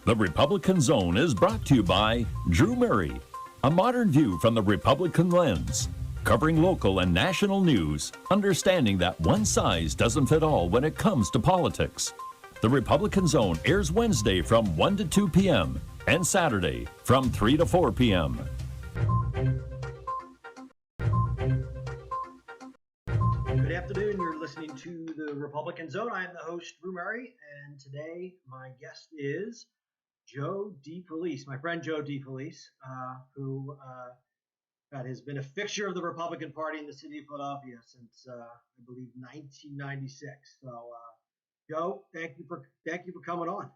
The Republican Zone is brought to you by Drew Murray, a modern view from the Republican lens, covering local and national news, understanding that one size doesn't fit all when it comes to politics. The Republican Zone airs Wednesday from 1 to 2 p.m. and Saturday from 3 to 4 p.m. Good afternoon. You're listening to the Republican Zone. I am the host, Drew Murray, and today my guest is Joe Defelice, my friend Joe Defelice, who has been a fixture of the Republican Party in the city of Philadelphia since I believe 1996. So, Joe, thank you for coming on.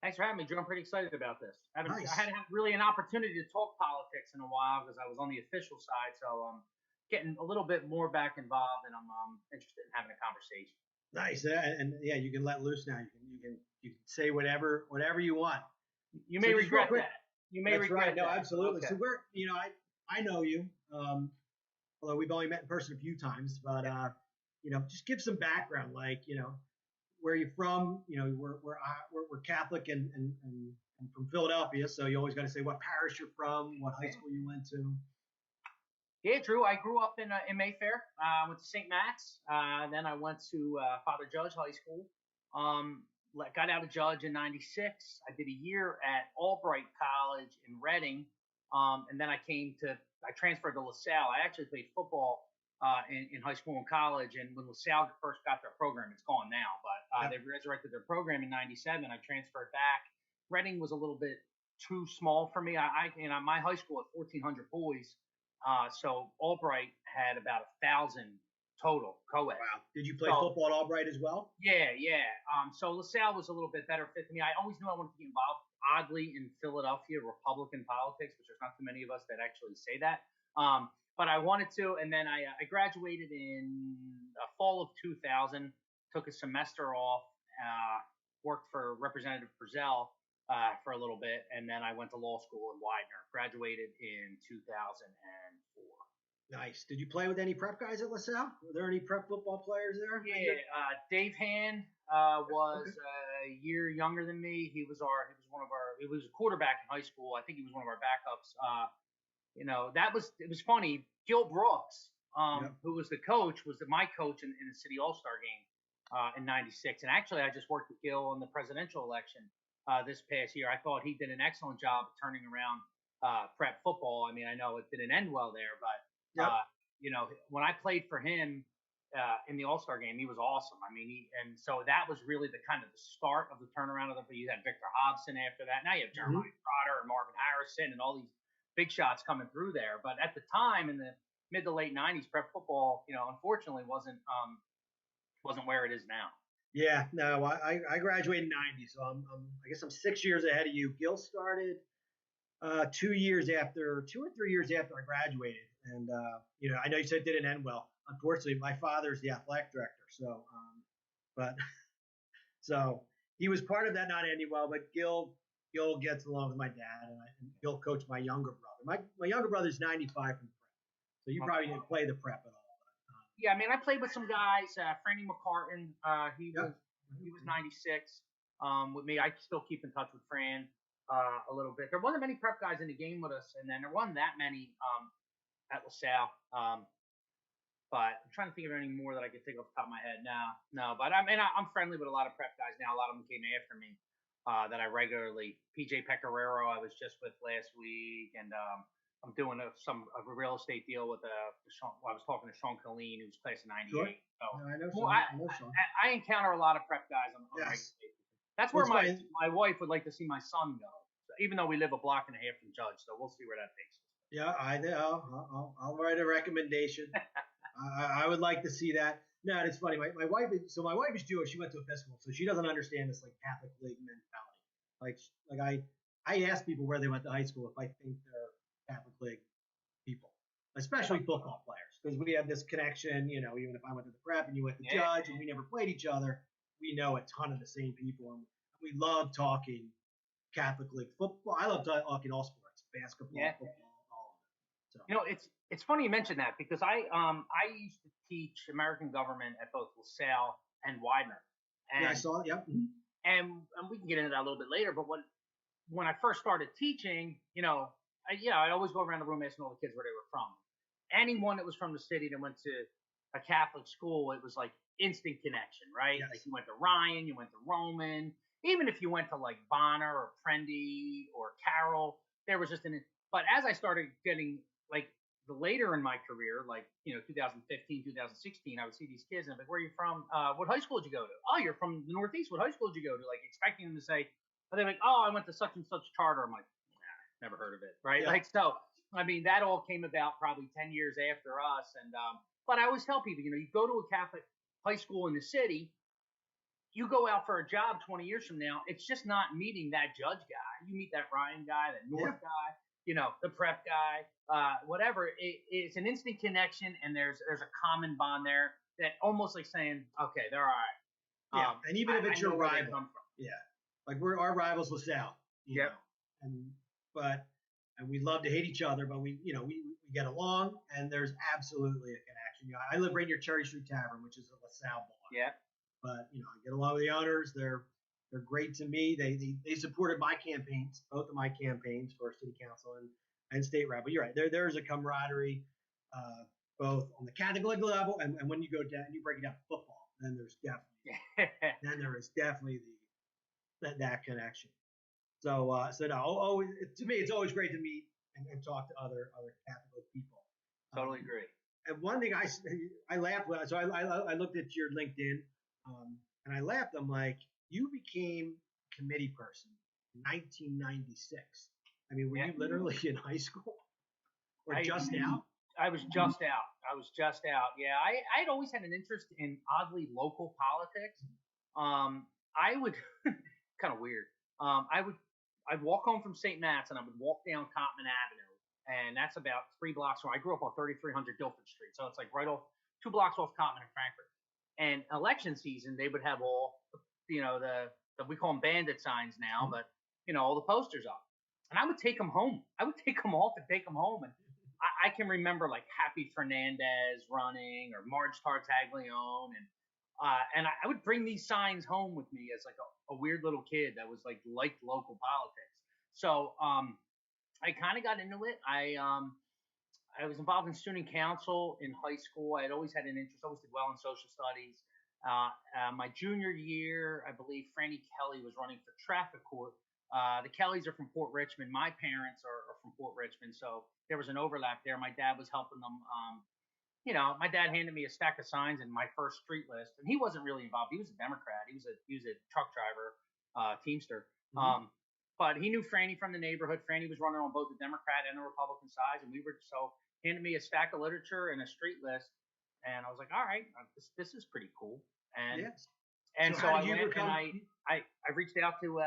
Thanks for having me, Joe. I'm pretty excited about this. Nice. I hadn't had really an opportunity to talk politics in a while because I was on the official side, so I'm getting a little bit more back involved, and I'm interested in having a conversation. Nice, and yeah, you can let loose now. You can say whatever you want. You may regret that. You may regret right. that. No, absolutely. Okay. So I know you, although we've only met in person a few times, but just give some background, like where you're from. We're Catholic and from Philadelphia, so you always got to say what parish you're from, what high school you went to. Yeah, Drew. I grew up in Mayfair. Went to St. Matt's. Then I went to Father Judge High School. Got out of Judge in '96. I did a year at Albright College in Reading, and then I transferred to LaSalle. I actually played football in high school and college, and when LaSalle first got their program, it's gone now, but they resurrected their program in '97. I transferred back. Reading was a little bit too small for me. My high school had 1,400 boys. So Albright had about 1,000 total co-ed. Wow. Did you play football at Albright as well? Yeah. So LaSalle was a little bit better fit for me. I always knew I wanted to get involved, oddly, in Philadelphia Republican politics, which there's not too many of us that actually say that. But I wanted to, and then I graduated in the fall of 2000, took a semester off, worked for Representative Brazell for a little bit, and then I went to law school in Widener. Graduated in 2004. Nice. Did you play with any prep guys at LaSalle? Were there any prep football players there? Yeah, Dave Hand was a year younger than me. He was a quarterback in high school. I think he was one of our backups. It was funny. Gil Brooks, who was the coach, was my coach in the City All-Star game in '96. And actually, I just worked with Gil in the presidential election this past year. I thought he did an excellent job of turning around prep football. I mean, I know it didn't end well there, but when I played for him in the All-Star game, he was awesome. I mean, so that was really the kind of the start of the turnaround of you had Victor Hobson after that. Now you have Jeremiah Trotter and Marvin Harrison and all these big shots coming through there. But at the time, in the mid to late '90s, prep football, unfortunately wasn't where it is now. Yeah, no, I graduated in '90, so I guess I'm 6 years ahead of you. Gil started 2 or 3 years after I graduated, and I know you said it didn't end well. Unfortunately, my father's the athletic director, so he was part of that not ending well. But Gil gets along with my dad, and Gil coached my younger brother. My younger brother's 95 from prep, so you probably didn't play the prep at all. Yeah, I mean, I played with some guys. Franny McCartan, he was 96 with me. I still keep in touch with Fran a little bit. There wasn't many prep guys in the game with us, and then there wasn't that many at LaSalle. But I'm trying to think of any more that I could think off the top of my head. No. But I'm friendly with a lot of prep guys now. A lot of them came after me that I regularly. PJ Pecoraro, I was just with last week, and I'm doing a real estate deal with I was talking to Sean Colleen, who's class of '98. Sure. So I know Sean. I encounter a lot of prep guys on a regular basis. That's where my wife would like to see my son go, even though we live a block and a half from Judge. So we'll see where that takes us. Yeah, I'll write a recommendation. I would like to see that. No, it's funny. My wife is Jewish. She went to Episcopal, so she doesn't understand this Catholic League mentality. I ask people where they went to high school if I think they're Catholic League people, especially football players, because we have this connection. Even if I went to the prep and you went to Judge and we never played each other, we know a ton of the same people, and we love talking Catholic League football. I love talking all sports, basketball, football, all of it. So. It's funny you mentioned that because I used to teach American government at both LaSalle and Widener. And, I saw it. Yep. and we can get into that a little bit later. But when I first started teaching, I'd always go around the room asking all the kids where they were from. Anyone that was from the city that went to a Catholic school, it was like instant connection, right? Yes. Like you went to Ryan, you went to Roman, even if you went to like Bonner or Prendy or Carroll, there was just but as I started getting like the later in my career, like, 2015, 2016, I would see these kids and I'm like, where are you from? What high school did you go to? Oh, you're from the Northeast. What high school did you go to? Like expecting them to say, but they're like, oh, I went to such and such charter. I'm like, nah, never heard of it. Right. Yeah. Like, so, I mean, that all came about probably 10 years after us. And, but I always tell people, you go to a Catholic high school in the city, you go out for a job 20 years from now, it's just not meeting that judge guy. You meet that Ryan guy, that North guy, the prep guy, whatever. It's an instant connection, and there's a common bond there that almost like saying, okay, they're all right. Yeah, and even if it's your rival, yeah, like our rivals LaSalle, you know, and we love to hate each other, but we get along, and there's absolutely a connection. I live right near Cherry Street Tavern, which is a LaSalle bar. Yeah. But I get along with the owners. They're great to me. They supported my campaigns, both of my campaigns for city council and state rep. But you're right. There's a camaraderie, both on the Catholic level and when you go down, you break it down to football, then there is definitely that connection. So no, always to me, it's always great to meet and talk to other Catholic people. Totally agree. And one thing I laughed when I looked at your LinkedIn. And I laughed. I'm like, you became committee person in 1996. I mean, were you literally in high school or just out? I was just out. Yeah, I'd always had an interest in oddly local politics. I would kind of weird. I'd walk home from St. Matt's and I would walk down Cottman Avenue, and that's about 3 blocks from. I grew up on 3300 Guilford Street, so it's like right off 2 blocks off Cottman and Frankfurt. And election season, they would have all, the we call them bandit signs now, but, all the posters up. And I would take them home. I would take them off and take them home. And I can remember like Happy Fernandez running or Marge Tartaglione. And I would bring these signs home with me as like a weird little kid that was liked local politics. So I kind of got into it. I was involved in student council in high school. I had always had an interest, always did well in social studies. My junior year, I believe Franny Kelly was running for traffic court. The Kellys are from Port Richmond. My parents are from Port Richmond, so there was an overlap there. My dad was helping them. My dad handed me a stack of signs in my first street list, and he wasn't really involved. He was a Democrat. He was a truck driver, teamster. Mm-hmm. But he knew Franny from the neighborhood. Franny was running on both the Democrat and the Republican sides, and handed me a stack of literature and a street list, and I was like, all right, this is pretty cool. And so I went and I reached out to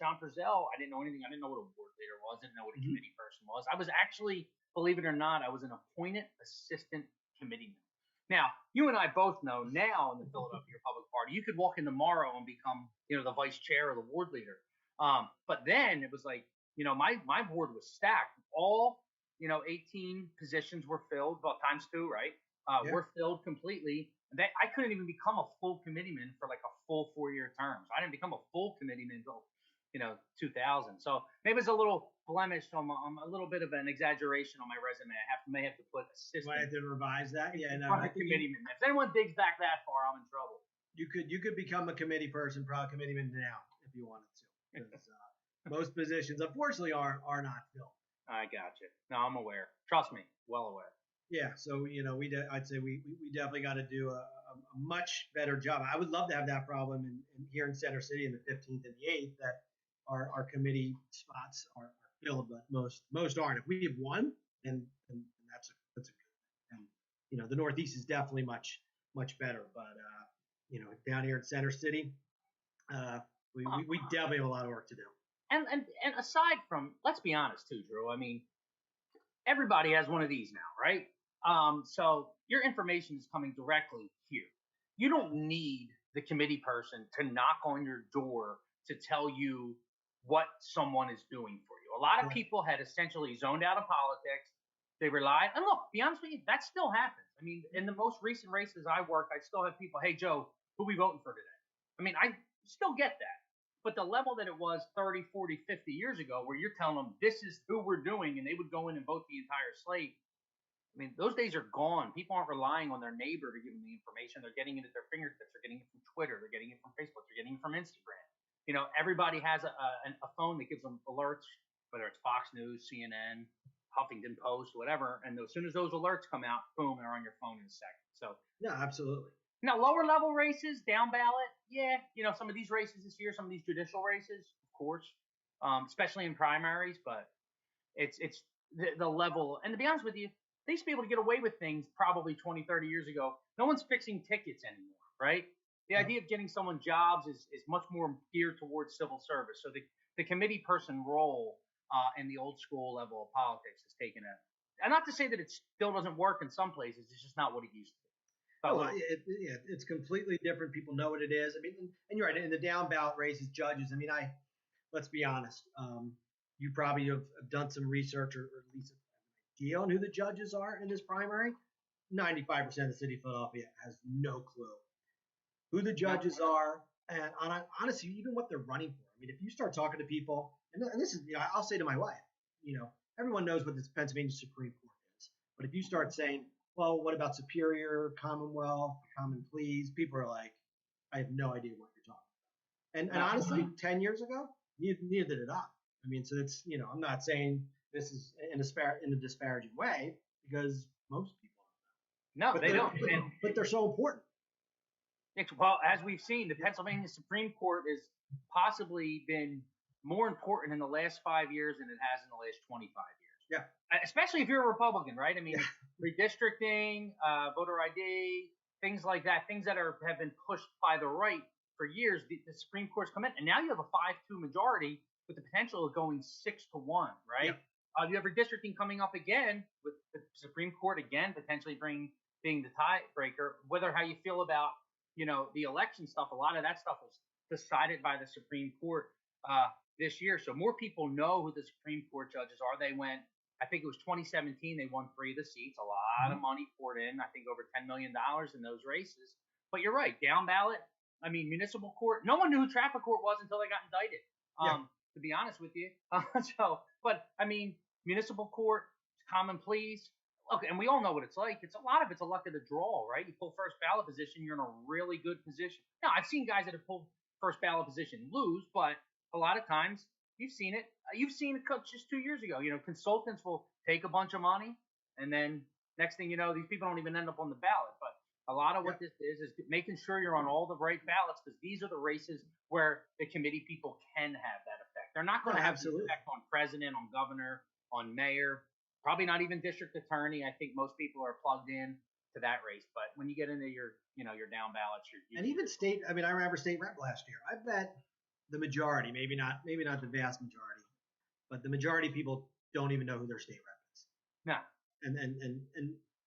John Purcell. I didn't know anything. I didn't know what a board leader was. I didn't know what a committee person was. I was actually, believe it or not, I was an appointed assistant committeeman. Now, you and I both know now in the Philadelphia Republican Party, you could walk in tomorrow and become, the vice chair or the ward leader. But then it was like, my board was stacked. All 18 positions were filled, well, times 2, right? Were filled completely. I couldn't even become a full committeeman for like a full 4-year term. So I didn't become a full committeeman until, 2000. So maybe it's a little blemish, a little bit of an exaggeration on my resume. I may have to put assistant. I have to revise that. Yeah, no. Committeeman. If anyone digs back that far, I'm in trouble. You could become a committee person, probably committeeman now if you wanted to. Because most positions, unfortunately, are not filled. I got you. No, I'm aware. Trust me, well aware. Yeah, so I'd say we definitely got to do a much better job. I would love to have that problem in here in Center City in the 15th and the 8th that our committee spots are filled, but most aren't. If we have one, then that's a good thing. And the Northeast is definitely much better, but down here in Center City, we definitely have a lot of work to do. And aside from, let's be honest too, Drew. I mean, everybody has one of these now, right? So your information is coming directly here. You don't need the committee person to knock on your door to tell you what someone is doing for you. A lot of people had essentially zoned out of politics. They relied, and look, be honest with you, that still happens. I mean, in the most recent races I worked, I still have people, hey, Joe, who we voting for today? I mean, I still get that. but the level that it was 30, 40, 50 years ago, where you're telling them this is who we're doing, and they would go in and vote the entire slate. I mean, those days are gone. People aren't relying on their neighbor to give them the information. They're getting it at their fingertips. They're getting it from Twitter. They're getting it from Facebook. They're getting it from Instagram. You know, everybody has a phone that gives them alerts, whether it's Fox News, CNN, Huffington Post, whatever. And as soon as those alerts come out, boom, they're on your phone in a second. So, No, absolutely. now, lower level races, down ballot, yeah, you know, some of these races this year, some of these judicial races, of course, especially in primaries, but it's the level. And to be honest with you, they used to be able to get away with things probably 20, 30 years ago. No one's fixing tickets anymore, right? The idea of getting someone jobs is much more geared towards civil service. So the committee person role in the old school level of politics has taken a, and not to say that it still doesn't work in some places, it's just not what it used to be. It's completely different. People know what it is. I mean, and you're right. In the down ballot races, judges. I mean, let's be honest. You probably have done some research or at least an idea on who the judges are in this primary. 95% of the city of Philadelphia has no clue who the judges are, and honestly, even what they're running for. I mean, if you start talking to people, and this is, I'll say to my wife, everyone knows what the Pennsylvania Supreme Court is, but if you start saying, well, what about Superior, Commonwealth, Common Pleas? People are like, I have no idea what you're talking about. And honestly, 10 years ago, neither did I. I mean, so it's, I'm not saying this is in a disparaging way, because most people don't. No, they don't. But they're so important. Well, as we've seen, the Pennsylvania Supreme Court has possibly been more important in the last 5 years than it has in the last 25 years. Yeah. Especially if you're a Republican, right? I mean, redistricting, voter ID, things like that, things that have been pushed by the right for years. The Supreme Court's come in, and now you have a 5-2 majority with the potential of going 6-1, right? Yeah. You have redistricting coming up again with the Supreme Court again potentially being the tiebreaker. Whether how you feel about the election stuff, a lot of that stuff was decided by the Supreme Court this year. So more people know who the Supreme Court judges are. They went, I think it was 2017, they won 3 of the seats. A lot of money poured in, I think over $10 million in those races. But you're right, down ballot, I mean, municipal court, no one knew who traffic court was until they got indicted, to be honest with you. But I mean, municipal court, common pleas, okay, and we all know what it's like. A lot of it's a luck of the draw, right? You pull first ballot position, you're in a really good position. Now, I've seen guys that have pulled first ballot position lose, but a lot of times you've seen it. You've seen it just 2 years ago. Consultants will take a bunch of money, and then next thing you know, these people don't even end up on the ballot. But a lot of what this is making sure you're on all the right ballots, because these are the races where the committee people can have that effect. They're not going to have the effect on president, on governor, on mayor. Probably not even district attorney. I think most people are plugged in to that race. But when you get into your down ballots, and even state. I mean, I remember state rep last year. I bet the majority, maybe not the vast majority, but the majority of people don't even know who their state rep is. No. And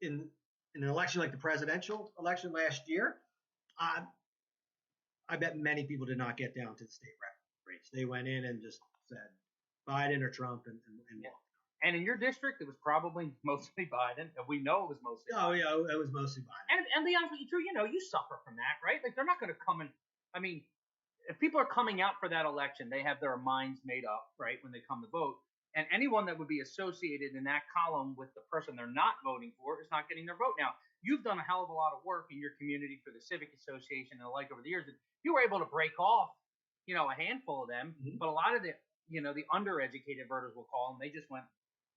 in an election like the presidential election last year, I bet many people did not get down to the state rep race. They went in and just said Biden or Trump and walked. And in your district, it was probably mostly Biden. And we know it was mostly Biden. Oh, yeah, it was mostly Biden. And to be honest with you, Drew, you suffer from that, right? Like, they're not going to come in. I mean, if people are coming out for that election, they have their minds made up, right, when they come to vote. And anyone that would be associated in that column with the person they're not voting for is not getting their vote. Now, you've done a hell of a lot of work in your community for the Civic Association and the like over the years. And you were able to break off, a handful of them. Mm-hmm. But a lot of the undereducated voters, we'll call them, they just went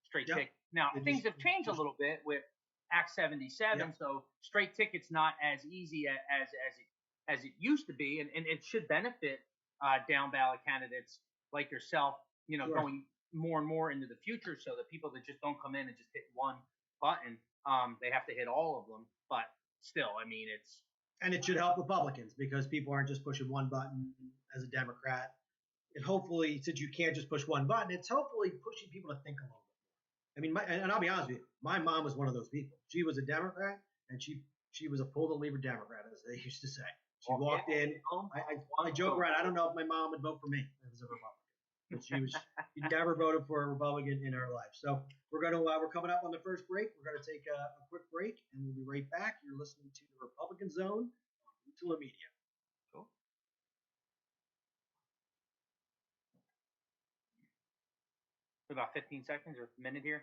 straight ticket. Now, things have changed a little bit with Act 77, so straight ticket's not as easy as it used to be, and it should benefit down ballot candidates like yourself, going more and more into the future, so that people that just don't come in and just hit one button, they have to hit all of them. But still, I mean, and it should help Republicans, because people aren't just pushing one button as a Democrat. And hopefully, since you can't just push one button, it's hopefully pushing people to think a little bit. I mean, and I'll be honest with you, my mom was one of those people. She was a Democrat, and she was a pull-the-lever Democrat, as they used to say. She walked in. I joke around. I don't know if my mom would vote for me as a Republican, but she never voted for a Republican in her life. So we're coming up on the first break. We're going to take a quick break, and we'll be right back. You're listening to the Republican Zone on USALA Media. about 15 seconds or a minute here.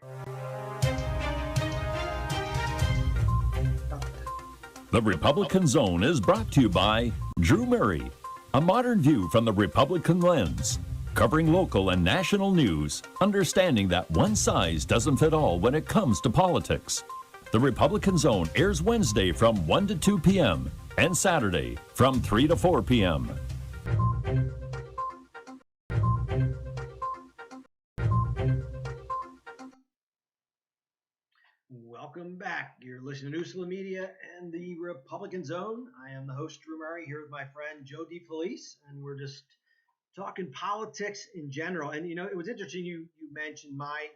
The Republican Zone is brought to you by Drew Murray, a modern view from the Republican lens, covering local and national news, understanding that one size doesn't fit all when it comes to politics. The Republican Zone airs Wednesday from 1 to 2 p.m. and Saturday from 3 to 4 p.m. Welcome back. You're listening to USALA Media and the Republican Zone. I am the host, Drew Murray, here with my friend Joe Defelice, and we're just talking politics in general. And, you know, it was interesting you mentioned my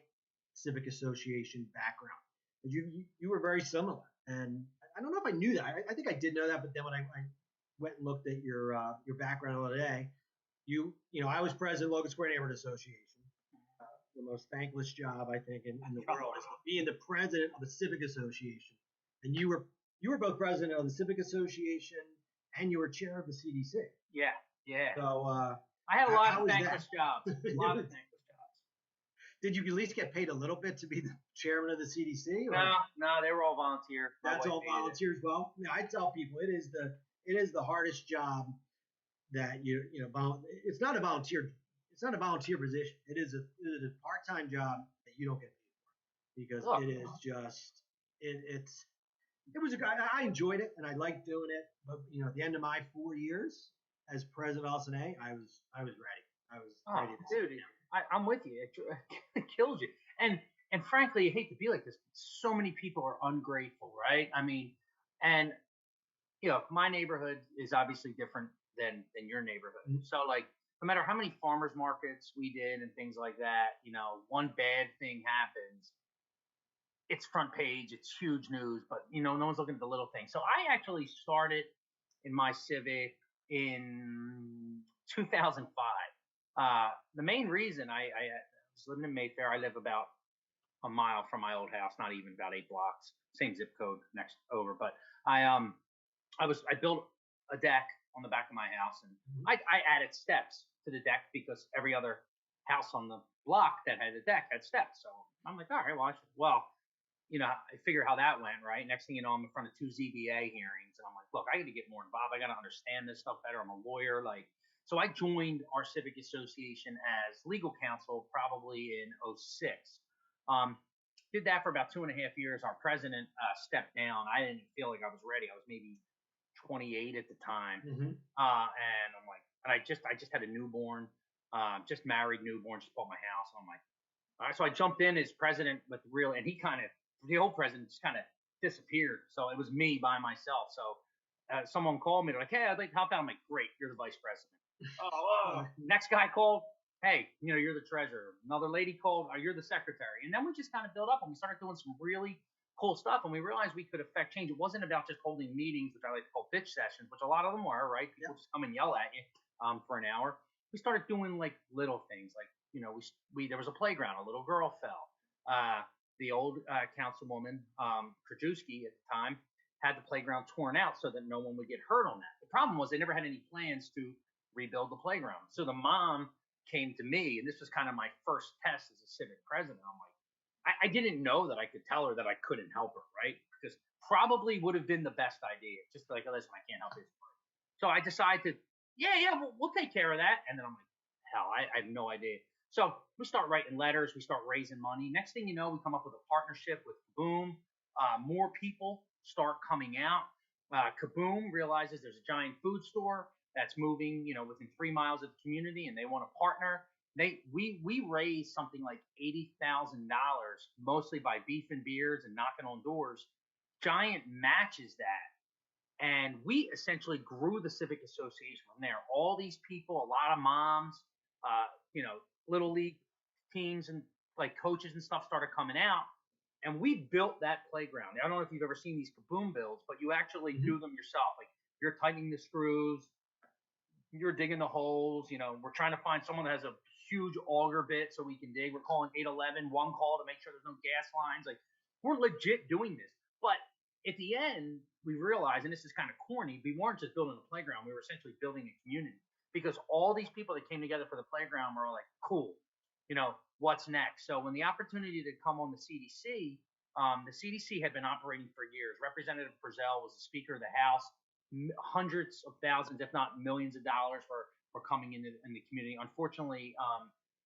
civic association background. You were very similar. And I don't know if I knew that. I think I did know that, but then when I went and looked at your background the other day, you know, I was president of the Logan Square Neighborhood Association. The most thankless job I think in the world is being the president of a civic association. And you were both president of the civic association and you were chair of the CDC. Yeah, yeah. So I had a lot of thankless jobs. A lot of thankless jobs. Did you at least get paid a little bit to be the chairman of the CDC? Or? No, they were all volunteer. That's all volunteer as well. Yeah, I tell people it is the hardest job that you know. It's not a volunteer. It's not a volunteer position. It is a part-time job that you don't get paid for because it is just it was I enjoyed it and I liked doing it. But you know, at the end of my 4 years as president of LSNA, I was ready. I was ready to dude, I'm with you. It kills you. And frankly, I hate to be like this, but so many people are ungrateful, right? I mean, and you know, my neighborhood is obviously different than your neighborhood. Mm-hmm. So like, no matter how many farmers markets we did and things like that, you know, one bad thing happens, it's front page, it's huge news, but you know, no one's looking at the little things. So I actually started in my civic in 2005. The main reason I was living in Mayfair. I live about a mile from my old house, not even about 8 blocks, same zip code next over. But I built a deck on the back of my house, and I added steps to the deck because every other house on the block that had a deck had steps. So I'm like, all right, well, you know, I figure how that went, right? Next thing you know, I'm in front of 2 ZBA hearings, and I'm like, look, I got to get more involved. I got to understand this stuff better. I'm a lawyer, so I joined our civic association as legal counsel probably in 2006. Did that for about 2.5 years. Our president stepped down. I didn't feel like I was ready. I was maybe 28 at the time, and I'm like, and I just had a newborn, just married newborn, just bought my house, and I'm like, all right. So I jumped in as president with and the old president just kind of disappeared. So it was me by myself. So someone called me, they're like, hey, I'd like to help out. I'm like, great, you're the vice president. Next guy called, hey, you know, you're the treasurer. Another lady called, you're the secretary. And then we just kind of built up and we started doing some really cool stuff, and we realized we could affect change. It wasn't about just holding meetings, which I like to call bitch sessions, which a lot of them were, right? People just come and yell at you for an hour. We started doing like little things, like, you know, we there was a playground, a little girl fell. The old councilwoman, Krajewski at the time, had the playground torn out so that no one would get hurt on that. The problem was they never had any plans to rebuild the playground. So the mom came to me, and this was kind of my first test as a civic president. I'm like, I didn't know that I could tell her that I couldn't help her, right? Because probably would have been the best idea. Just like, listen, I can't help this. So I decided to, we'll take care of that. And then I'm like, hell, I have no idea. So we start writing letters. We start raising money. Next thing you know, we come up with a partnership with Kaboom. More people start coming out. Kaboom realizes there's a giant food store that's moving, you know, within 3 miles of the community, and they want to partner. We raised something like $80,000, mostly by beef and beers and knocking on doors. Giant matches that, and we essentially grew the civic association from there. All these people, a lot of moms, you know, little league teams and like coaches and stuff started coming out, and we built that playground. I don't know if you've ever seen these Kaboom builds, but you actually do them yourself. Like, you're tightening the screws, you're digging the holes. You know, we're trying to find someone that has a huge auger bit so we can dig. We're calling 811, one call to make sure there's no gas lines. Like, we're legit doing this. But at the end, we realized, and this is kind of corny, we weren't just building a playground. We were essentially building a community, because all these people that came together for the playground were all like, cool, what's next. So when the opportunity to come on the CDC had been operating for years. Representative Brazell was the Speaker of the House. Hundreds of thousands, if not millions of dollars were coming in the community. Unfortunately,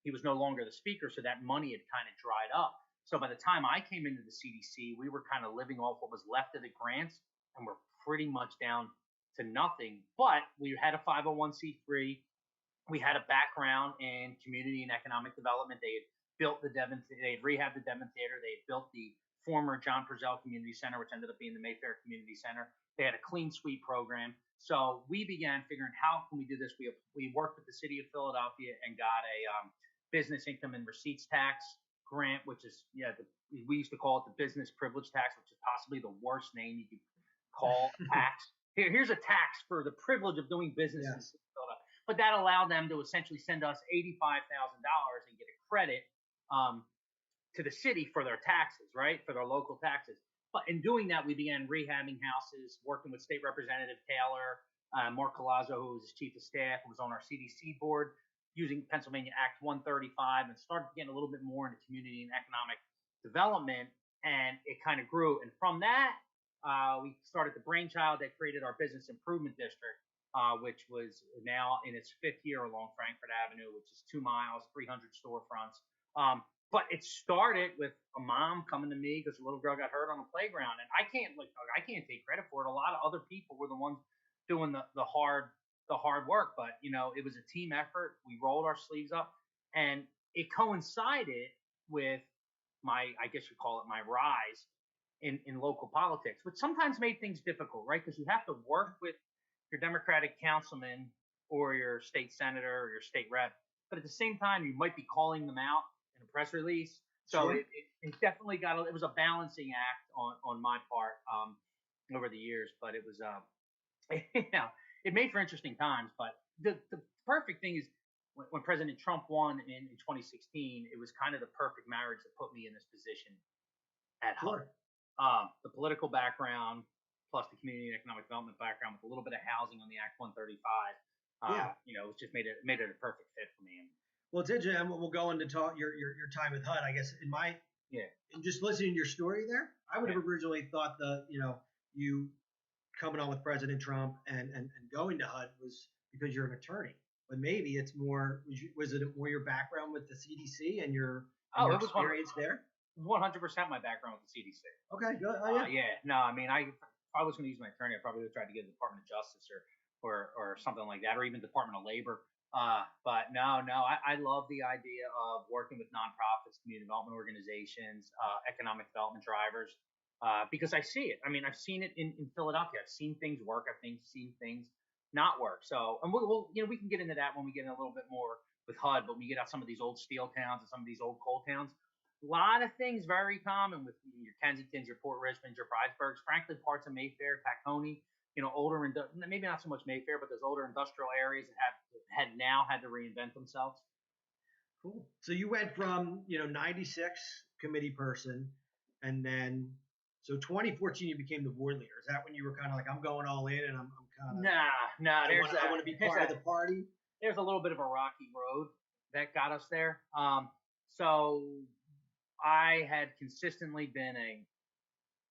he was no longer the Speaker, so that money had kind of dried up. So by the time I came into the CDC, we were kind of living off what was left of the grants, and we're pretty much down to nothing. But we had a 501c3. We had a background in community and economic development. They had built they had rehabbed the Devon Theater. They had built the former John Purcell Community Center, which ended up being the Mayfair Community Center. They had a clean sweep program. So we began figuring, how can we do this? We worked with the city of Philadelphia and got a business income and receipts tax grant, which is, we used to call it the business privilege tax, which is possibly the worst name you could call a tax. Here's a tax for the privilege of doing business in Philadelphia. But that allowed them to essentially send us $85,000 and get a credit to the city for their taxes, right? For their local taxes. But in doing that, we began rehabbing houses, working with State Representative Taylor, Mark Collazo, who was his chief of staff, who was on our CDC board, using Pennsylvania Act 135, and started getting a little bit more into community and economic development. And it kind of grew. And from that, we started the brainchild that created our business improvement district, which was now in its 5th year along Frankfurt Avenue, which is 2 miles, 300 storefronts. But it started with a mom coming to me because a little girl got hurt on the playground, and I can't take credit for it. A lot of other people were the ones doing the hard work, but it was a team effort. We rolled our sleeves up, and it coincided with I guess you call it my rise in local politics, which sometimes made things difficult, right? Because you have to work with your Democratic councilman or your state senator or your state rep, but at the same time, you might be calling them out in a press release. So sure. it definitely it was a balancing act on my part over the years, but it was it made for interesting times. But the perfect thing is when President Trump won in 2016, it was kind of the perfect marriage that put me in this position at HUD. The political background plus the community and economic development background with a little bit of housing on the Act 135. It just made it a perfect fit for me. Well, it's interesting. We'll go into talk your time with HUD. I guess in just listening to your story there, I would have originally thought you coming on with President Trump and going to HUD was because you're an attorney, but maybe it's more. Was it more your background with the CDC and your experience there? 100% my background with the CDC. Okay, good. No, I mean, if I was going to use my attorney, I probably would have tried to get the Department of Justice or something like that, or even Department of Labor. But no, I love the idea of working with nonprofits, community development organizations, economic development drivers, because I see it. I mean, I've seen it in Philadelphia. I've seen things work. I've seen things not work. So, and we'll we can get into that when we get in a little bit more with HUD. But when we get out some of these old steel towns and some of these old coal towns, a lot of things very common with your Kensingtons, your Port Richmonds, your Bridesburgs, frankly, parts of Mayfair, Tacony. Older and maybe not so much Mayfair, but those older industrial areas that had to reinvent themselves. Cool. So you went from 96 committee person, and then so 2014 you became the board leader. Is that when you were kind of like, I'm going all in, and I'm kind of I want to be part of the party? There's a little bit of a rocky road that got us there. So I had consistently been a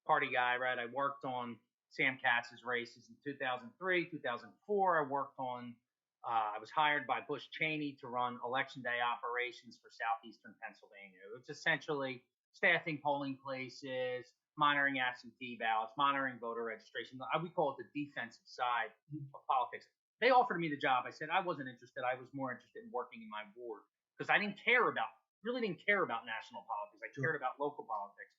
party guy, right? I worked on Sam Katz's races in 2003, 2004. I was hired by Bush Cheney to run election day operations for southeastern Pennsylvania. It was essentially staffing polling places, monitoring absentee ballots, monitoring voter registration. We call it the defensive side of politics. They offered me the job. I said I wasn't interested. I was more interested in working in my ward because I didn't care about national politics. I cared about local politics.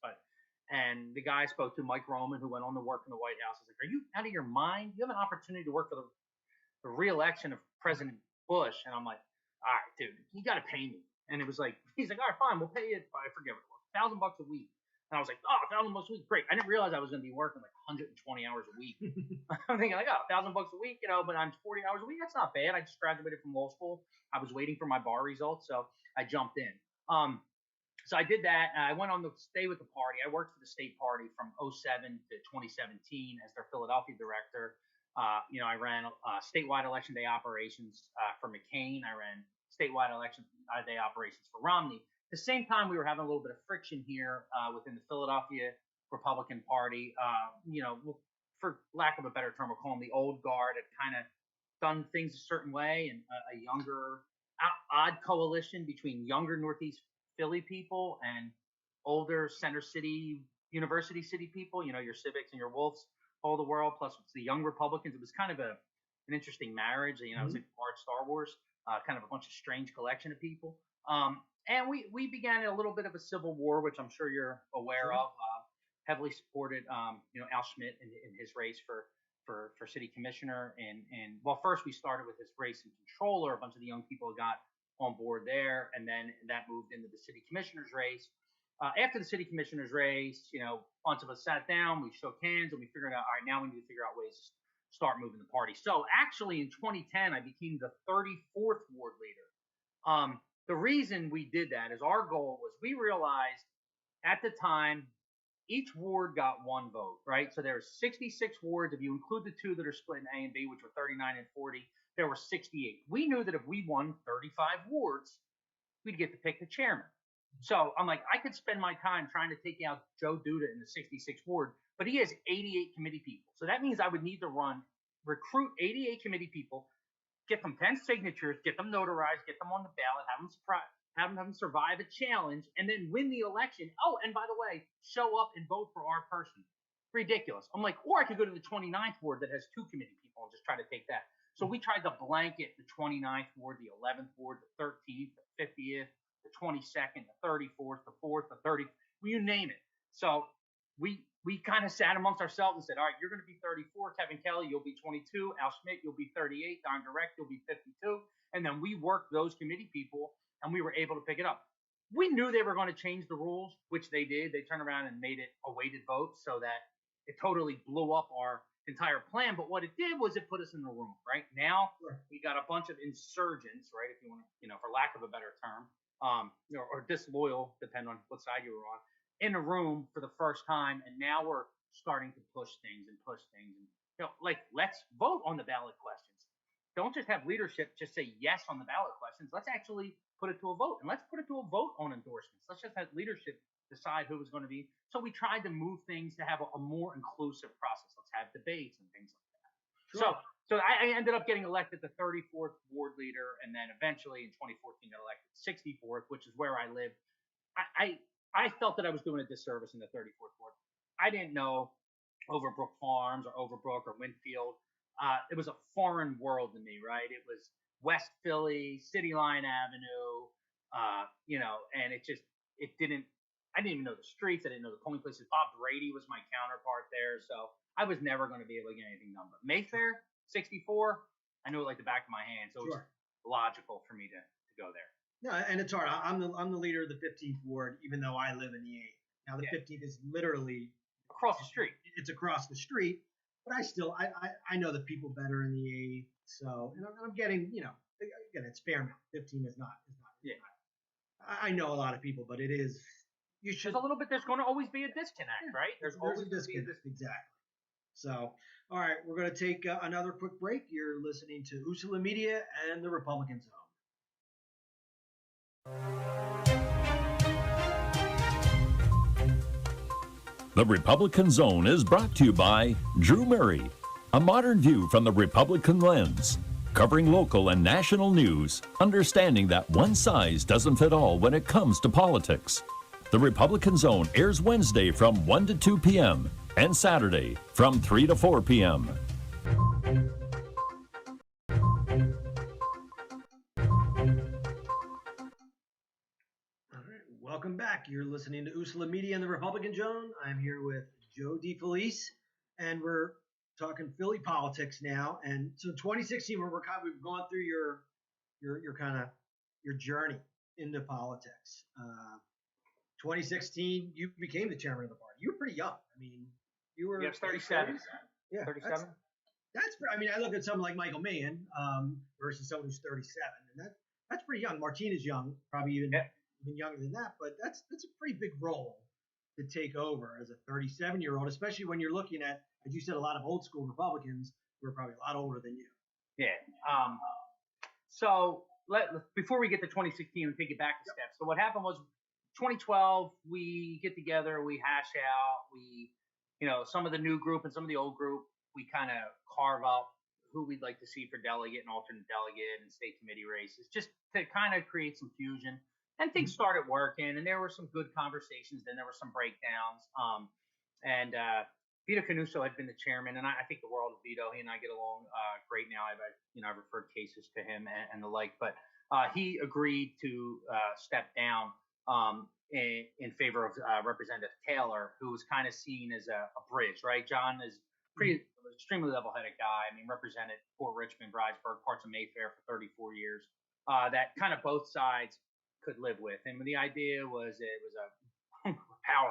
And the guy I spoke to, Mike Roman, who went on to work in the White House, was like, "Are you out of your mind? You have an opportunity to work for the re-election of President Bush." And I'm like, "All right, dude, you got to pay me." And it was like, he's like, "All right, fine, we'll pay you." I forget what it was, $1,000 a week. And I was like, "Oh, $1,000 a week, great." I didn't realize I was going to be working like 120 hours a week. I'm thinking like, $1,000 a week, but I'm 40 hours a week. That's not bad. I just graduated from law school. I was waiting for my bar results, so I jumped in. So I did that. I went on to stay with the party. I worked for the state party from 2007 to 2017 as their Philadelphia director. I ran statewide election day operations for McCain. I ran statewide election day operations for Romney. At the same time, we were having a little bit of friction here within the Philadelphia Republican Party. For lack of a better term, we'll call them the old guard, had kind of done things a certain way, and a younger, odd coalition between younger Northeast Philly people and older Center City, University City people, your Civics and your Wolves, all the world, plus it's the young Republicans. It was kind of an interesting marriage. It was like large Star Wars, kind of a bunch of strange collection of people. And we began a little bit of a civil war, which I'm sure you're aware of. Heavily supported, Al Schmidt in his race for city commissioner. And well, first we started with his race and controller. A bunch of the young people got on board there, and then that moved into the city commissioner's race. After the city commissioner's race, a bunch of us sat down, we shook hands, and we figured out, all right, now we need to figure out ways to start moving the party. So actually in 2010, I became the 34th ward leader. The reason we did that is our goal was, we realized at the time each ward got one vote, right? So there were 66 wards. If you include the two that are split in A and B, which were 39 and 40, there were 68. We knew that if we won 35 wards, we'd get to pick the chairman. So I'm like, I could spend my time trying to take out Joe Duda in the 66th ward, but he has 88 committee people. So that means I would need to recruit 88 committee people, get them 10 signatures, get them notarized, get them on the ballot, have them survive a challenge, and then win the election. Oh, and by the way, show up and vote for our person. Ridiculous. I'm like, or I could go to the 29th ward that has 2 committee people and just try to take that. So we tried to blanket the 29th ward, the 11th ward, the 13th, the 50th, the 22nd, the 34th, the 4th, the 30th, you name it. So we kind of sat amongst ourselves and said, all right, you're going to be 34, Kevin Kelly, you'll be 22, Al Schmidt, you'll be 38, Don Direct, you'll be 52. And then we worked those committee people, and we were able to pick it up. We knew they were going to change the rules, which they did. They turned around and made it a weighted vote so that it totally blew up our entire plan. But what it did was it put us in the room. Right now, we got a bunch of insurgents, right? If you want to, for lack of a better term, or disloyal, depending on what side you were on, in a room for the first time. And now we're starting to push things. And, let's vote on the ballot questions. Don't just have leadership just say yes on the ballot questions. Let's actually put it to a vote. And let's put it to a vote on endorsements. Let's just have leadership decide who is going to be. So we tried to move things to have a more inclusive process. Let's have debates and things like that. Sure. So I ended up getting elected the 34th ward leader, and then eventually in 2014 got elected 64th, which is where I live. I felt that I was doing a disservice in the 34th ward. I didn't know Overbrook Farms or Overbrook or Winfield. It was a foreign world to me, right? It was West Philly, City Line Avenue, and I didn't even know the streets. I didn't know the polling places. Bob Brady was my counterpart there. So I was never going to be able to get anything done. But Mayfair, 64, I knew it like the back of my hand. So it was logical for me to go there. No, and it's hard. I'm the leader of the 15th ward, even though I live in the 8th. Now the 15th is literally across the street. It's across the street, but I know the people better in the 8th. So, and I'm getting, again, it's Fairmount. 15 is not. I know a lot of people, but it is. There's going to always be a disconnect, right? There's always a disconnect. Exactly. So, all right, we're going to take another quick break. You're listening to USALA Media and the Republican Zone. The Republican Zone is brought to you by Drew Murray, a modern view from the Republican lens, covering local and national news, understanding that one size doesn't fit all when it comes to politics. The Republican Zone airs Wednesday from 1 to 2 p.m. and Saturday from 3 to 4 p.m. Welcome back. You're listening to USALA Media and the Republican Zone. I'm here with Joe Defelice, and we're talking Philly politics now. And so 2016, we've gone through your journey into politics. 2016, you became the chairman of the party. You were pretty young. I mean, you were 37. Yeah, 37. I look at someone like Michael Mann versus someone who's 37, and that's pretty young. Martina's young, probably even younger than that, but that's a pretty big role to take over as a 37-year-old, especially when you're looking at, as you said, a lot of old school Republicans who are probably a lot older than you. Yeah. So before we get to 2016 and take it back a step. So what happened was 2012, we get together, we hash out, some of the new group and some of the old group, we kind of carve up who we'd like to see for delegate and alternate delegate and state committee races, just to kind of create some fusion. And things started working, and there were some good conversations. Then there were some breakdowns. And Vito Canuso had been the chairman, and I think the world of Vito. He and I get along great now. I've referred cases to him and the like. But he agreed to step down in favor of Representative Taylor, who was kind of seen as a bridge, right? John is extremely level-headed guy. I mean, represented Fort Richmond, Bridesburg, parts of Mayfair for 34 years. That kind of both sides could live with. And the idea was it was a power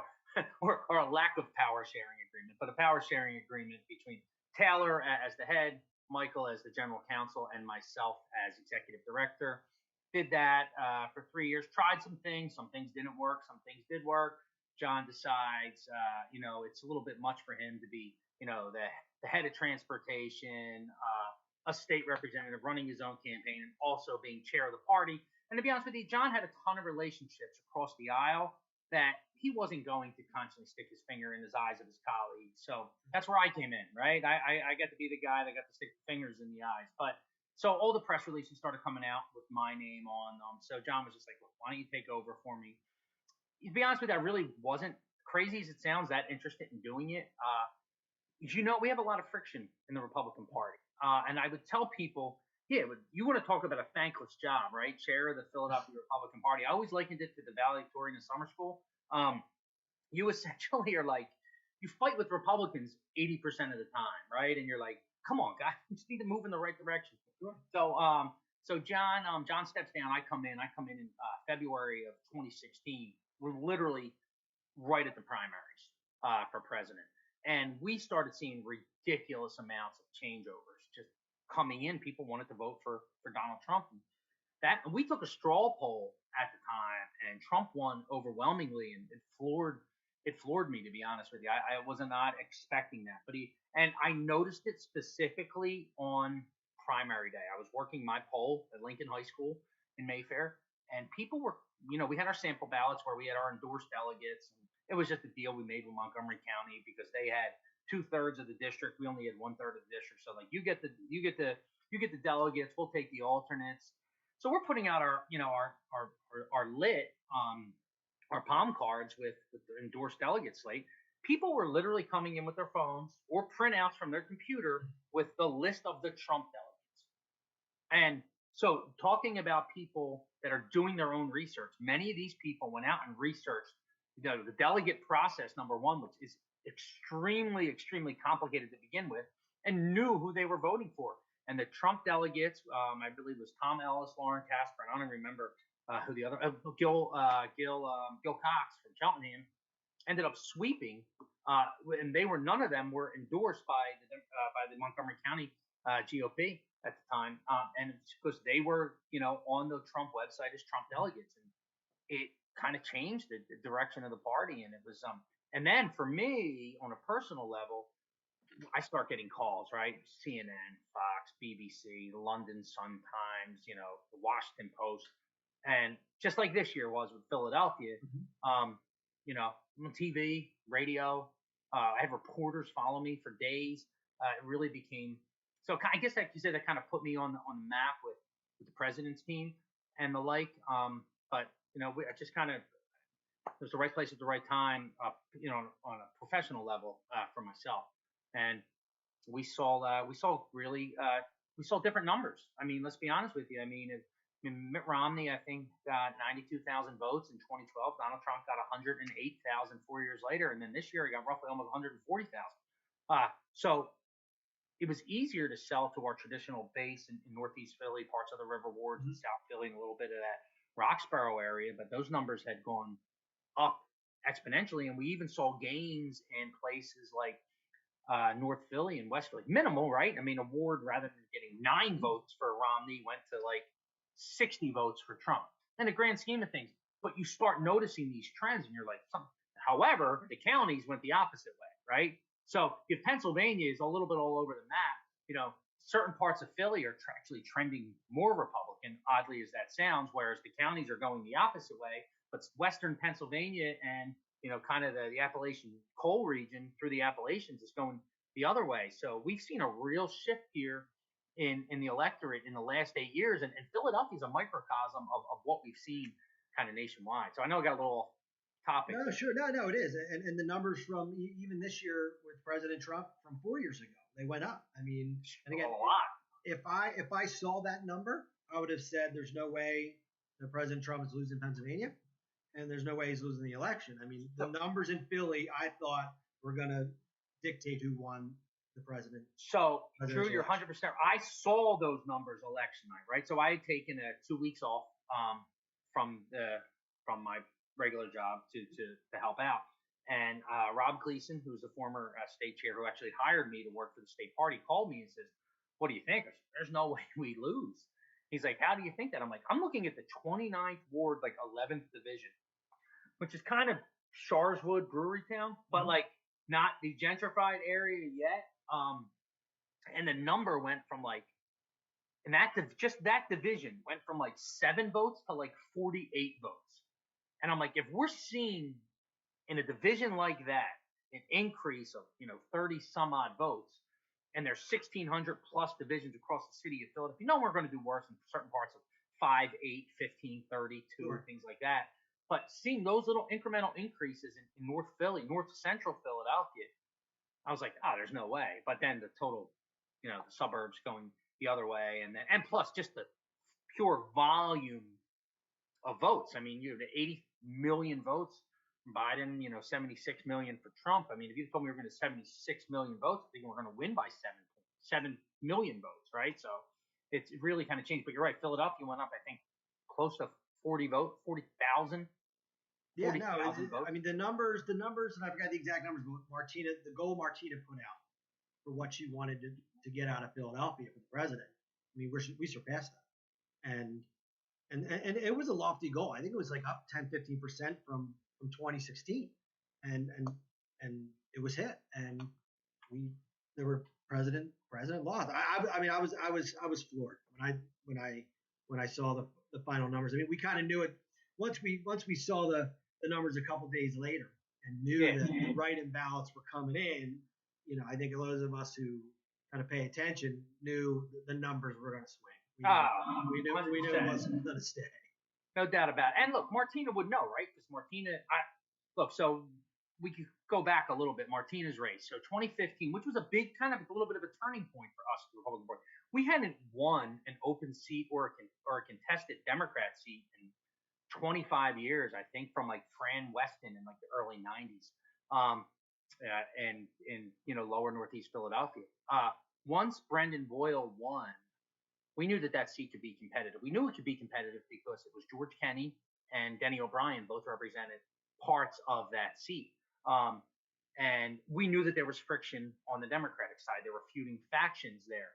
or a lack of power sharing agreement, but a power sharing agreement between Taylor as the head, Michael as the general counsel, and myself as executive director. Did that for 3 years, tried some things didn't work, some things did work. John decides, it's a little bit much for him to be, the head of transportation, a state representative running his own campaign, and also being chair of the party. And to be honest with you, John had a ton of relationships across the aisle that he wasn't going to constantly stick his finger in his eyes of his colleagues. So that's where I came in, right? I got to be the guy that got to stick fingers in the eyes. But so all the press releases started coming out with my name on them. So John was just like, well, why don't you take over for me? To be honest with you, I really wasn't, crazy as it sounds, that interested in doing it. We have a lot of friction in the Republican Party. And I would tell people, you want to talk about a thankless job, right? Chair of the Philadelphia Republican Party. I always likened it to the valedictorian in summer school. You essentially are like, you fight with Republicans 80% of the time, right? And you're like, come on, guys, we just need to move in the right direction. Sure. So John steps down. I come in in February of 2016. We're literally right at the primaries for president. And we started seeing ridiculous amounts of changeovers just coming in. People wanted to vote for Donald Trump. And we took a straw poll at the time, and Trump won overwhelmingly, and it floored me, to be honest with you. I was not expecting that. And I noticed it specifically on primary day. I was working my poll at Lincoln High School in Mayfair, and people were, we had our sample ballots where we had our endorsed delegates. And it was just a deal we made with Montgomery County because they had 2/3 of the district. We only had 1/3 of the district. So like, you get the delegates. We'll take the alternates. So we're putting out our lit, our palm cards with the endorsed delegate slate. People were literally coming in with their phones or printouts from their computer with the list of the Trump delegates. And so talking about people that are doing their own research, many of these people went out and researched the delegate process, number one, which is extremely, extremely complicated to begin with, and knew who they were voting for. And the Trump delegates, I believe it was Tom Ellis, Lauren Casper, and I don't remember who the other, Gil Cox from Cheltenham, ended up sweeping, and none of them were endorsed by the Montgomery County GOP at the time, and it's because they were, on the Trump website as Trump delegates, and it kind of changed the direction of the party. And it was, and then for me, on a personal level, I start getting calls, right? CNN, Fox, BBC, the London Sun Times, the Washington Post, and just like this year was with Philadelphia, on TV, radio, I had reporters follow me for days. It really became, so I guess like you said, that kind of put me on the map with the president's team and the like. But I just kind of, it was the right place at the right time, on a professional level for myself. And we saw different numbers. I mean, let's be honest with you. I mean, Mitt Romney, I think, got 92,000 votes in 2012. Donald Trump got 108,000 4 years later. And then this year, he got roughly almost 140,000. So it was easier to sell to our traditional base in Northeast Philly, parts of the River Wards, and South Philly, and a little bit of that Roxborough area. But those numbers had gone up exponentially. And we even saw gains in places like North Philly and West Philly. Minimal, right? I mean, a ward, rather than getting 9 votes for Romney, went to like 60 votes for Trump. In the grand scheme of things, but you start noticing these trends, and you're like, however, the counties went the opposite way, right? So if Pennsylvania is a little bit all over the map, certain parts of Philly are actually trending more Republican, oddly as that sounds, whereas the counties are going the opposite way. But Western Pennsylvania and kind of the Appalachian coal region through the Appalachians is going the other way. So we've seen a real shift here in the electorate in the last 8 years, and Philadelphia is a microcosm of what we've seen kind of nationwide. So I know I got a little topic. No, sure, no, it is, and the numbers from even this year with President Trump from 4 years ago, they went up. I mean, and again, a lot. If I saw that number, I would have said there's no way that President Trump is losing Pennsylvania, and there's no way he's losing the election. I mean, the numbers in Philly, I thought were going to dictate who won the president. So, Drew, you're 100%. I saw those numbers election night, right? So I had taken 2 weeks off from my regular job to help out. And Rob Gleason, who's the former state chair who actually hired me to work for the state party, called me and says, "What do you think?" I said, "There's no way we lose." He's like, "How do you think that?" I'm like, "I'm looking at the 29th ward, like 11th division, which is kind of Sharswood, Brewery Town, but like not the gentrified area yet." And the number went from like, and just that division went from like 7 votes to like 48 votes. And I'm like, if we're seeing in a division like that an increase of 30 some odd votes, and there's 1,600 plus divisions across the city of Philadelphia, we're going to do worse in certain parts of 5, 8, 15, 32, and things like that. But seeing those little incremental increases in North Philly, North Central Philadelphia, I was like, there's no way. But then the total, the suburbs going the other way, and plus just the pure volume of votes. I mean, you have 80 million votes from Biden, 76 million for Trump. I mean, if you told me we were going to 76 million votes, I think we're going to win by 7 million votes, right? So it's really kind of changed. But you're right, Philadelphia went up, I think, close to 40,000. Yeah, no, I mean the numbers, and I forgot the exact numbers, but the goal Martina put out for what she wanted to get out of Philadelphia for the president. I mean, we surpassed that, and it was a lofty goal. I think it was like up 10-15% from 2016, and it was hit, and there were president lost. I mean, I was floored when I saw the final numbers. I mean, we kind of knew it once we saw the numbers a couple days later and knew that the write-in ballots were coming in. I think those of us who kind of pay attention knew the numbers were going to swing. We knew it wasn't going to stay. No doubt about it. And look, Martina would know, right? Because Martina, so we could go back a little bit. Martina's race. So 2015, which was a big kind of a little bit of a turning point for us, the Republican Party. We hadn't won an open seat or a contested Democrat seat in 25 years, I think, from like Fran Weston in like the early 90s, and in lower Northeast Philadelphia. Once Brendan Boyle won, we knew that seat could be competitive. We knew it could be competitive because it was George Kenney and Denny O'Brien both represented parts of that seat. And we knew that there was friction on the Democratic side. There were feuding factions there.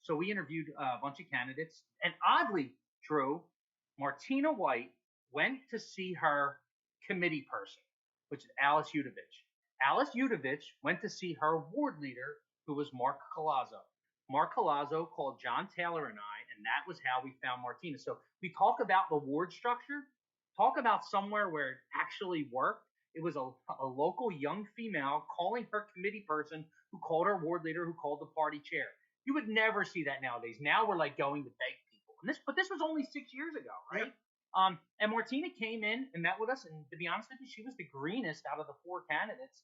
So we interviewed a bunch of candidates. And oddly, Drew, Martina White went to see her committee person, which is Alice Udovich. Alice Udovich went to see her ward leader, who was Mark Colazzo. Mark Colazzo called John Taylor and I, and that was how we found Martina. So we talk about the ward structure, talk about somewhere where it actually worked. It was a local young female calling her committee person, who called her ward leader, who called the party chair. You would never see that nowadays. Now we're like going to beg people. But this was only 6 years ago, right? Yep. And Martina came in and met with us, and to be honest with you, she was the greenest out of the 4 candidates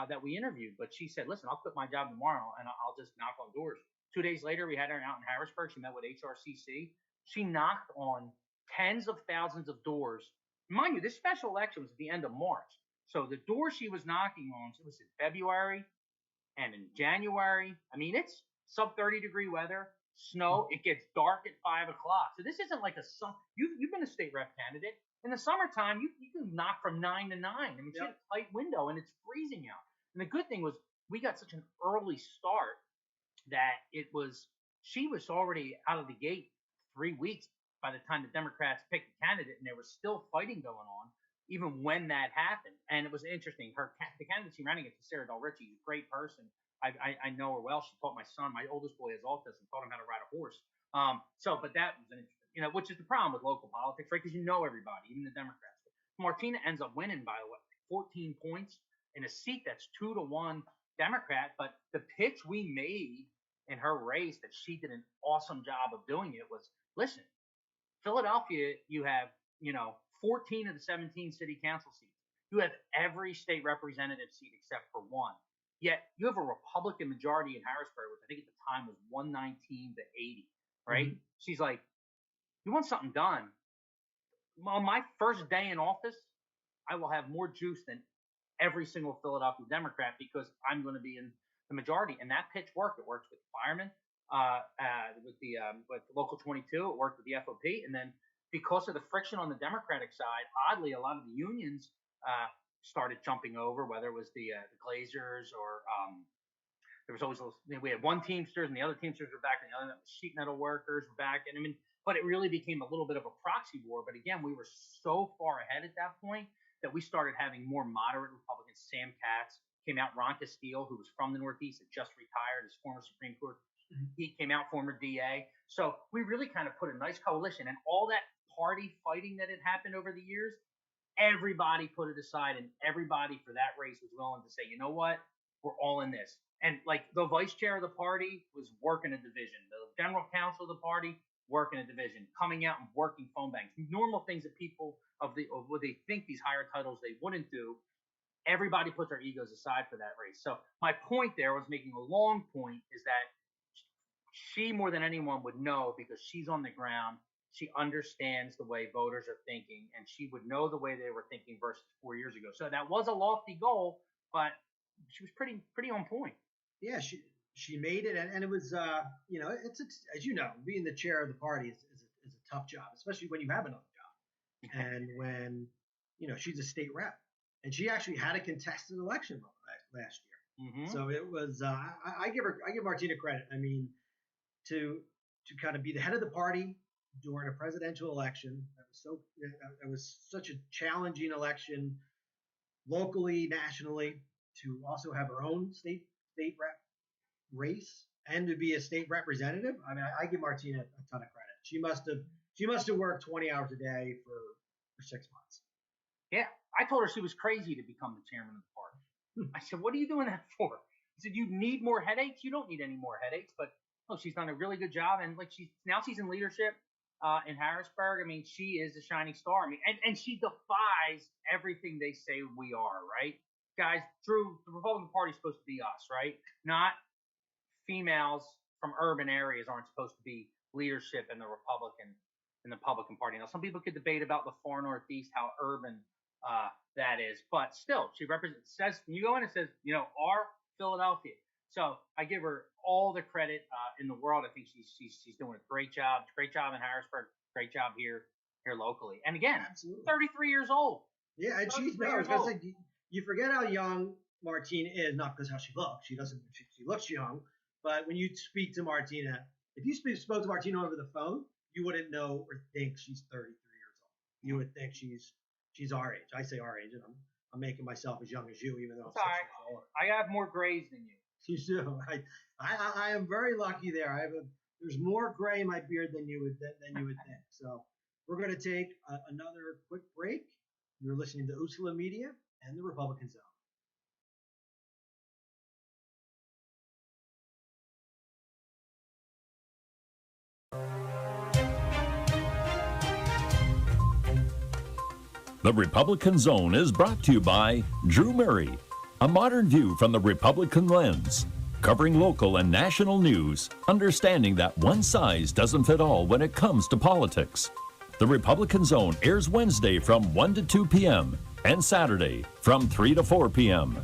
that we interviewed. But she said, "Listen, I'll quit my job tomorrow and I'll just knock on doors." 2 days later, we had her out in Harrisburg. She met with HRCC. She knocked on tens of thousands of doors. Mind you, this special election was at the end of March. So the doors she was knocking on, it was in February and in January. I mean, it's sub 30-degree weather, snow. It gets dark at 5 o'clock. So this isn't like you've been a state rep candidate. In the summertime, you can knock from 9 to 9. I mean, she had a tight window, and it's freezing out. And the good thing was we got such an early start that she was already out of the gate 3 weeks by the time the Democrats picked a candidate, and there was still fighting going on even when that happened. And it was interesting. The candidate she ran against was Sarah Del Ritchie, a great person. I know her well. She taught my son. My oldest boy has autism. Taught him how to ride a horse. But that was an interesting, which is the problem with local politics, right? Because you know everybody, even the Democrats. Martina ends up winning by what, 14 points in a seat that's 2-1 Democrat. But the pitch we made in her race that she did an awesome job of doing it was, listen, Philadelphia, you have 14 of the 17 city council seats. You have every state representative seat except for one. Yet you have a Republican majority in Harrisburg, which I think at the time was 119 to 80, right? Mm-hmm. She's like, you want something done? On my first day in office, I will have more juice than every single Philadelphia Democrat because I'm going to be in the majority. And that pitch worked. It works with firemen, with local 22. It worked with the FOP. And then because of the friction on the Democratic side, oddly, a lot of the unions started jumping over, whether it was the Glazers or there was always we had one Teamsters and the other Teamsters were back and the other sheet metal workers were back. And I mean, but it really became a little bit of a proxy war. But again, we were so far ahead at that point that we started having more moderate Republicans. Sam Katz came out. Ron Castile, who was from the Northeast, had just retired as former Supreme Court. He came out, former DA. So we really kind of put a nice coalition. And all that party fighting that had happened over the years, everybody put it aside. And everybody for that race was willing to say, you know what? We're all in this. And like the vice chair of the party was working a division. The general counsel of the party working a division, coming out and working phone banks, normal things that people of what they think these higher titles they wouldn't do. Everybody put their egos aside for that race. So my point there was making a long point is that she more than anyone would know because she's on the ground. She understands the way voters are thinking, and she would know the way they were thinking versus 4 years ago. So that was a lofty goal, but she was pretty on point. Yeah, she made it, and it was it's as you know, being the chair of the party is a tough job, especially when you have another job, and when she's a state rep, and she actually had a contested election last year. Mm-hmm. So it was I give Martina credit. I mean, to kind of be the head of the party during a presidential election that was such a challenging election, locally, nationally, to also have her own state rep race and to be a state representative. I mean, I give Martina a ton of credit. She must have worked 20 hours a day for 6 months. Yeah, I told her she was crazy to become the chairman of the party. I said, "What are you doing that for?" He said, "You need more headaches. You don't need any more headaches." But she's done a really good job, and like she's in leadership in Harrisburg. I mean, she is a shining star. I mean, and she defies everything they say we are, right? Guys, Drew, the Republican Party is supposed to be us, right? Not females from urban areas aren't supposed to be leadership in the Republican Party. Now, some people could debate about the far Northeast, how urban that is, but still, she says when you go in, it says, our Philadelphia. So I give her all the credit in the world. I think she's doing a great job. Great job in Harrisburg. Great job here locally. And again, absolutely. 33 years old. Yeah, and she's you forget how young Martina is, not because how she looks. She looks young, but when you speak to Martina, if you spoke to Martina over the phone, you wouldn't know or think she's 33 years old. You would think she's our age. I say our age, and I'm making myself as young as you, even though I'm 6 years older. I have more grays than you. You do. I am very lucky there. There's more gray in my beard than you would think. So we're going to take another quick break. You're listening to USALA Media and the Republican Zone. The Republican Zone is brought to you by Drew Murray, a modern view from the Republican lens, covering local and national news, understanding that one size doesn't fit all when it comes to politics. The Republican Zone airs Wednesday from 1 to 2 p.m. and Saturday from 3 to 4 p.m.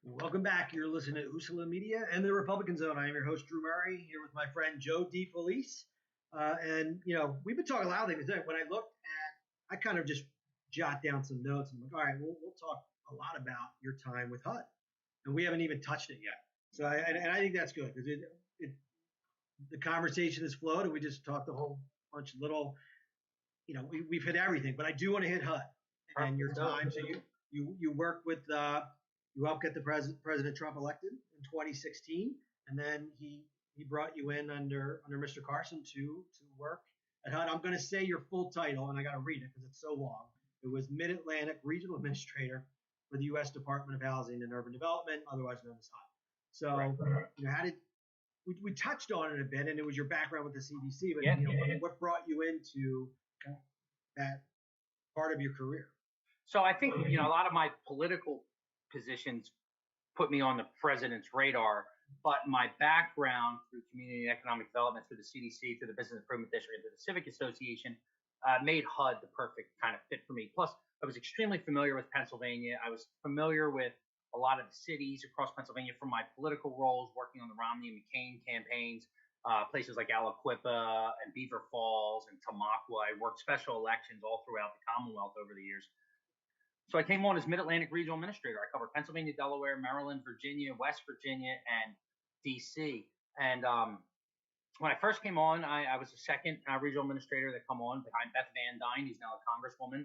Welcome back. You're listening to USALA Media and the Republican Zone. I am your host, Drew Murray, here with my friend Joe Defelice. And we've been talking loudly today. When I looked at, I kind of just jot down some notes and I'm like, all right, we'll talk a lot about your time with HUD, and we haven't even touched it yet. So I think that's good because the conversation has flowed, and we just talked a whole bunch of little we've hit everything, but I do want to hit HUD and your time. So you work with you helped get the President Trump elected in 2016, and then he brought you in under Mr. Carson to work at HUD. I'm going to say your full title, and I got to read it because it's so long. It was Mid-Atlantic Regional Administrator for the U.S. Department of Housing and Urban Development, otherwise known as HUD. So, how did we touched on it a bit, and it was your background with the CDC, but what brought you into that part of your career? So I think a lot of my political positions put me on the president's radar, but my background through community and economic development, through the CDC, through the Business Improvement District, and through the Civic Association, made HUD the perfect kind of fit for me. Plus, I was extremely familiar with Pennsylvania. I was familiar with a lot of the cities across Pennsylvania from my political roles, working on the Romney and McCain campaigns, places like Aliquippa and Beaver Falls and Tamaqua. I worked special elections all throughout the Commonwealth over the years. So I came on as Mid-Atlantic Regional Administrator. I covered Pennsylvania, Delaware, Maryland, Virginia, West Virginia, and D.C. And when I first came on, I was the second regional administrator that come on behind Beth Van Dyne, who's now a congresswoman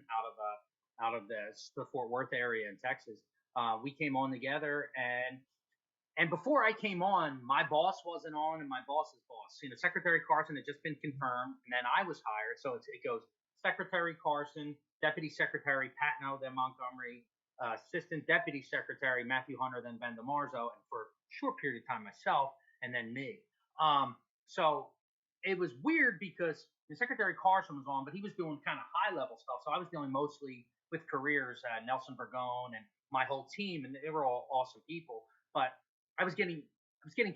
out of the Fort Worth area in Texas. We came on together, and before I came on, my boss wasn't on, and my boss's boss. Secretary Carson had just been confirmed, and then I was hired. So it goes Secretary Carson, Deputy Secretary Pat Noe, then Montgomery, Assistant Deputy Secretary Matthew Hunter, then Ben DiMarzo, and for a short period of time myself, and then me. So it was weird because the Secretary Carson was on, but he was doing kind of high level stuff. So I was dealing mostly with careers, Nelson Burgone and my whole team, and they were all awesome people. But I was getting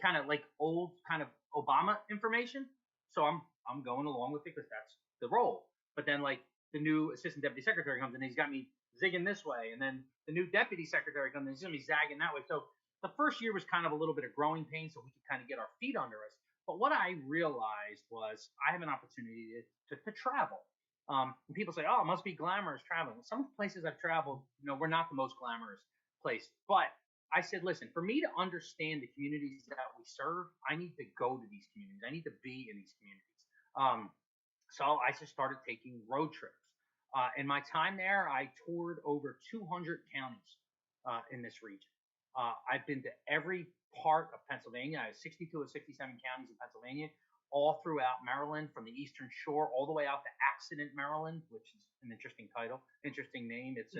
kind of like old kind of Obama information. So I'm going along with it because that's the role. But then like the new Assistant Deputy Secretary comes in, and he's got me zigging this way, and then the new Deputy Secretary comes in, he's gonna be zagging that way. So the first year was kind of a little bit of growing pain, so we could kind of get our feet under us. But what I realized was I have an opportunity to travel. And people say, "Oh, it must be glamorous traveling." Some places I've traveled, we're not the most glamorous place. But I said, listen, for me to understand the communities that we serve, I need to go to these communities. I need to be in these communities. So I just started taking road trips. In my time there, I toured over 200 counties in this region. I've been to every part of Pennsylvania. I have 62 or 67 counties in Pennsylvania, all throughout Maryland, from the Eastern Shore all the way out to Accident, Maryland, which is an interesting title, interesting name. It's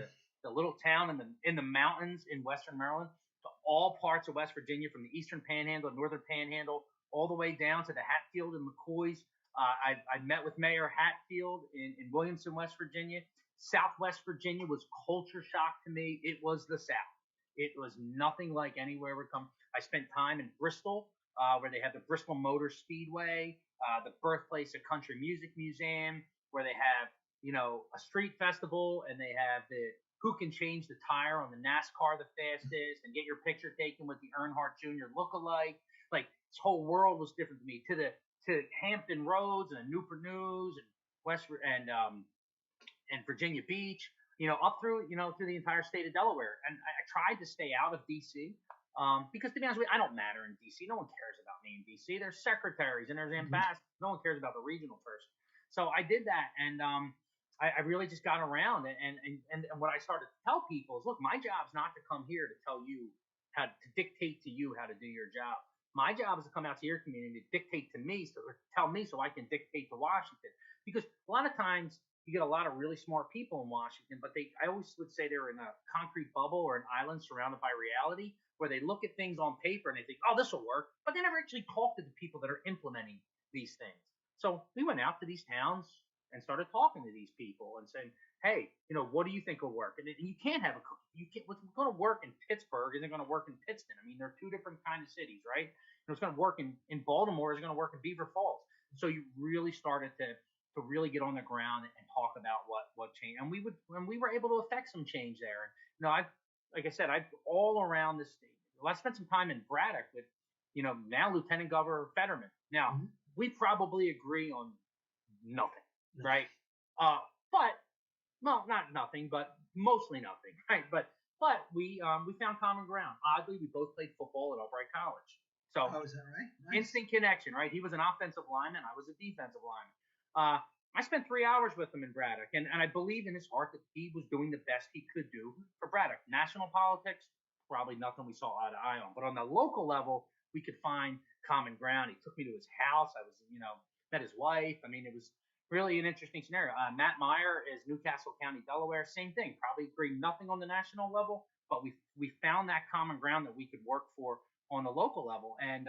a little town in the mountains in Western Maryland, to all parts of West Virginia, from the Eastern Panhandle, Northern Panhandle, all the way down to the Hatfield and McCoys. I met with Mayor Hatfield in Williamson, West Virginia. Southwest Virginia was culture shock to me. It was the South. It was nothing like anywhere we come. I spent time in Bristol, where they have the Bristol Motor Speedway, the birthplace of Country Music Museum, where they have, a street festival, and they have the who can change the tire on the NASCAR the fastest and get your picture taken with the Earnhardt Jr. lookalike. Like, this whole world was different to me. To Hampton Roads and Newport News and Virginia Beach, up through the entire state of Delaware. And I tried to stay out of DC because, to be honest with you, I don't matter in DC. No one cares about me in DC. There's secretaries and there's ambassadors. No one cares about the regional person. So I did that, and I really just got around. And what I started to tell people is, look, my job's not to come here to tell you how to dictate to you how to do your job. My job is to come out to your community, to dictate to me, or tell me so I can dictate to Washington. Because a lot of times you get a lot of really smart people in Washington, but I always would say they're in a concrete bubble or an island surrounded by reality, where they look at things on paper and they think, oh, this will work, but they never actually talk to the people that are implementing these things. So we went out to these towns and started talking to these people and saying, hey, what do you think will work? And you can't have a cookie. What's going to work in Pittsburgh isn't going to work in Pittston. I mean, they're two different kind of cities, right? What's going to work in Baltimore is going to work in Beaver Falls. So you really started to really get on the ground and talk about what changed. And we were able to affect some change there. And, like I said, I've all around the state. Well, I spent some time in Braddock with, now Lieutenant Governor Fetterman. Now, we probably agree on nothing, right? But, well, not nothing, but mostly nothing, right? But we found common ground. Oddly, we both played football at Albright College. So, is that right? Nice. Instant connection, right? He was an offensive lineman. I was a defensive lineman. I spent 3 hours with him in Braddock, and I believe in his heart that he was doing the best he could do for Braddock. National politics, probably nothing we saw eye to eye on. But on the local level, we could find common ground. He took me to his house. I was, met his wife. I mean, it was really an interesting scenario. Matt Meyer is Newcastle County, Delaware. Same thing. Probably agree nothing on the national level, but we found that common ground that we could work for on the local level, and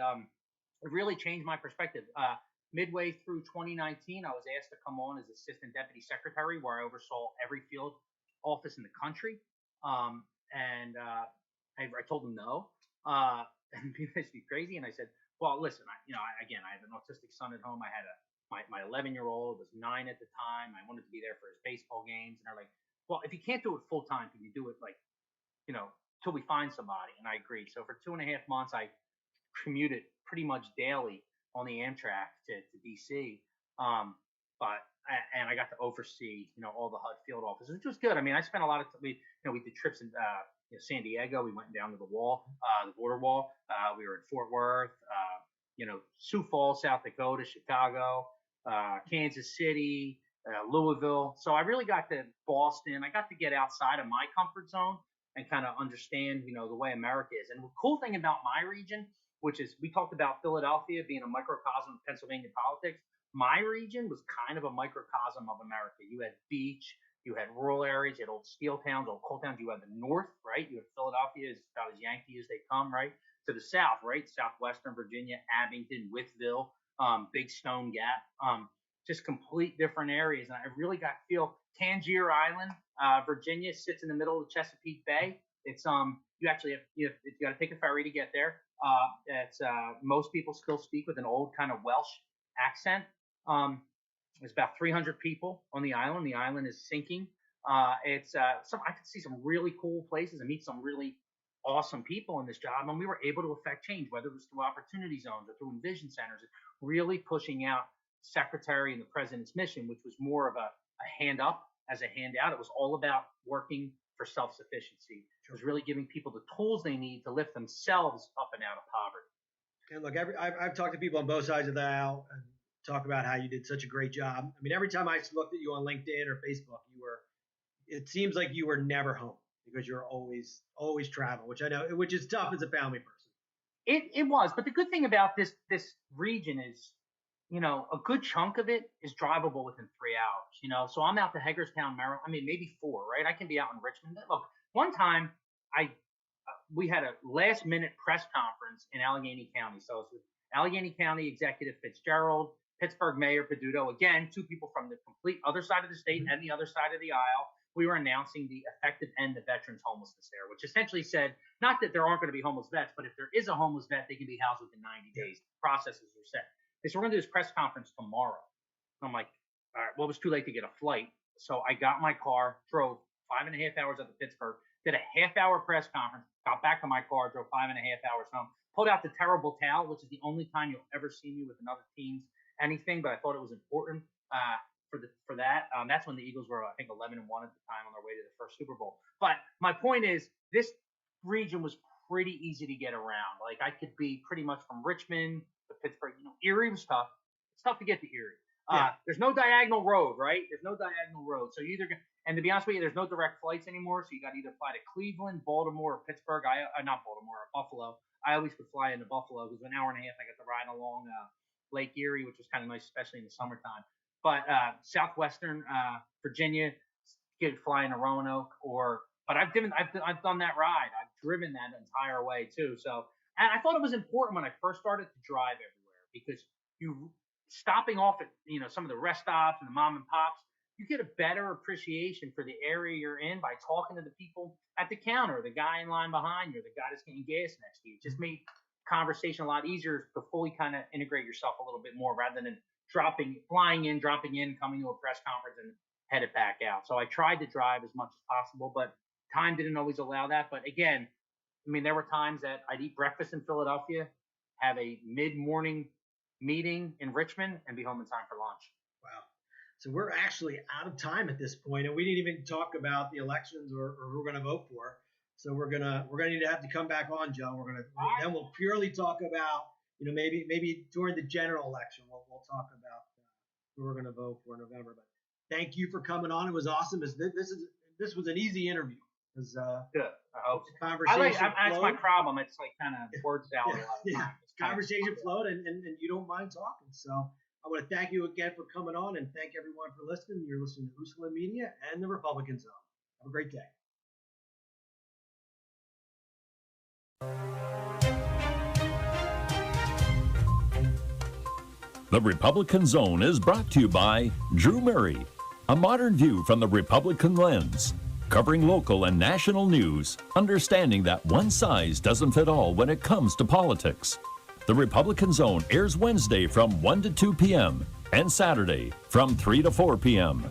it really changed my perspective. Midway through 2019, I was asked to come on as assistant deputy secretary, where I oversaw every field office in the country. And I told him no, and people used to be crazy. And I said, well, listen, I have an autistic son at home. I had my 11-year-old was 9 at the time. I wanted to be there for his baseball games, and they're like, well, if you can't do it full time, can you do it till we find somebody? And I agreed. So for 2.5 months, I commuted pretty much daily on the Amtrak to DC. And I got to oversee, all the HUD field offices, which was good. I mean, I spent a lot of time, we did trips in San Diego. We went down to the wall, the border wall. We were in Fort Worth, Sioux Falls, South Dakota, Chicago, Kansas City, Louisville. So I really got to Boston. I got to get outside of my comfort zone and kind of understand, the way America is. And the cool thing about my region, which is, we talked about Philadelphia being a microcosm of Pennsylvania politics. My region was kind of a microcosm of America. You had beach, you had rural areas, you had old steel towns, old coal towns. You had the north, right? You had Philadelphia, is about as Yankee as they come, right? To the south, right? Southwestern Virginia, Abington, Wytheville, Big Stone Gap, just complete different areas. And I really got to feel Tangier Island, Virginia, sits in the middle of the Chesapeake Bay. It's you actually have you got to take a ferry to get there. It's most people still speak with an old kind of Welsh accent. There's about 300 people on the island. The island is sinking. I could see some really cool places and meet some really awesome people in this job, and we were able to affect change, whether it was through opportunity zones or through envision centers, really pushing out secretary and the president's mission, which was more of a hand up as a handout. It was all about working for self-sufficiency. It was really giving people the tools they need to lift themselves up and out of poverty. And look, I've talked to people on both sides of the aisle and talk about how you did such a great job. I mean, every time I looked at you on LinkedIn or Facebook, it seems like you were never home because you're always traveling, which is tough as a family person. It was, but the good thing about this region is, a good chunk of it is drivable within 3 hours. So I'm out to Hagerstown, Maryland. I mean, maybe 4, right? I can be out in Richmond. Look, one time we had a last minute press conference in Allegheny County. So it's with Allegheny County Executive Fitzgerald, Pittsburgh Mayor Peduto, again, 2 people from the complete other side of the state and the other side of the aisle. We were announcing the effective end of veterans homelessness there, which essentially said, not that there aren't going to be homeless vets, but if there is a homeless vet, they can be housed within 90 days. The processes are set. They said, we're going to do this press conference tomorrow. I'm like, all right, well, it was too late to get a flight. So I got my car, drove 5.5 hours up to Pittsburgh, did a half-hour press conference, got back to my car, drove 5.5 hours home, pulled out the terrible towel, which is the only time you'll ever see me with another team's anything, but I thought it was important for that. That's when the Eagles were, I think, 11-1 at the time on their way to the first Super Bowl. But my point is, this region was pretty easy to get around. Like, I could be pretty much from Richmond to Pittsburgh. Erie was tough. It's tough to get to Erie. There's no diagonal road, right? There's no diagonal road. So you either and to be honest with you, there's no direct flights anymore. So you got to either fly to Cleveland, Baltimore, or Pittsburgh. Not Baltimore, or Buffalo. I always would fly into Buffalo because an hour and a half I got to ride along Lake Erie, which was kind of nice, especially in the summertime. But Southwestern Virginia, you could fly into Roanoke, but I've done that ride. I've driven that entire way too. So, and I thought it was important when I first started to drive everywhere, because you stopping off at some of the rest stops and the mom and pops, you get a better appreciation for the area you're in by talking to the people at the counter, the guy in line behind you, the guy that's getting gas next to you. It just made conversation a lot easier to fully kind of integrate yourself a little bit more, rather than flying in, dropping in, coming to a press conference and headed back out. So I tried to drive as much as possible, but time didn't always allow that. But again, I mean, there were times that I'd eat breakfast in Philadelphia, have a mid-morning meeting in Richmond, and be home in time for lunch. Wow. So we're actually out of time at this point, and we didn't even talk about the elections or who we're going to vote for. So we're gonna need to have to come back on, Joe. Then we'll purely talk about maybe during the general election we'll talk about who we're going to vote for in November. But thank you for coming on. It was awesome. This was an easy interview. It was good. I hope so. Conversation that's my problem. It's like kind of words out a lot of yeah, times. conversation flowed, and you don't mind talking. So I want to thank you again for coming on, and thank everyone for listening. You're listening to USALA Media and the Republican Zone. Have a great day. The Republican Zone is brought to you by Drew Murray, a modern view from the Republican lens, covering local and national news, understanding that one size doesn't fit all when it comes to politics. The Republican Zone airs Wednesday from 1 to 2 p.m. and Saturday from 3 to 4 p.m.